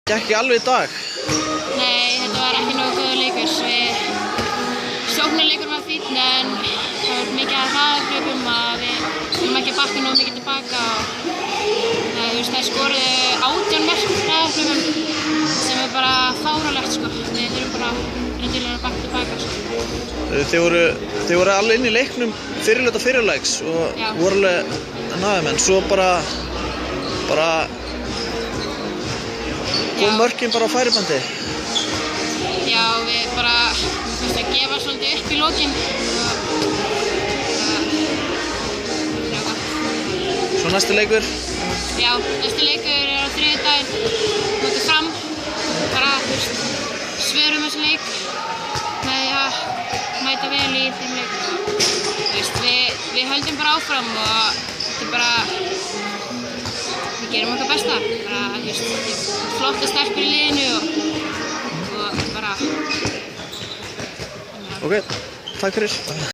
gekk ekki alveg í dag. Nei, þetta var ekki nógu góður leikur. Sóknarleikur var fínn en það var mikið að hraðahlaupum að við erum ekki að bakka nógu mikið tilbaka og það skoruðu 18 mörk hraðahlaupum sem er bara fáránlegt sko. Við þurfum bara að bakka tilbaka sko. Þið voru alveg inn í leiknum fyrirluta fyrirleiks og voru alveg náðumenn. Svo bara kom mörkin bara á færibandi. Já, við bara fannst að gefa svolítið upp í lokin Svo næsti leikur? Já, næsti leikur á þriðjudaginn móti Fram. Bara svörum þessu leik með því að mæta vel í þeim leik. Við höldum bara áfram og þetta er bara við gerum okkar besta. Flott og sterkur í liðinu og bara Ok, takk fyrir.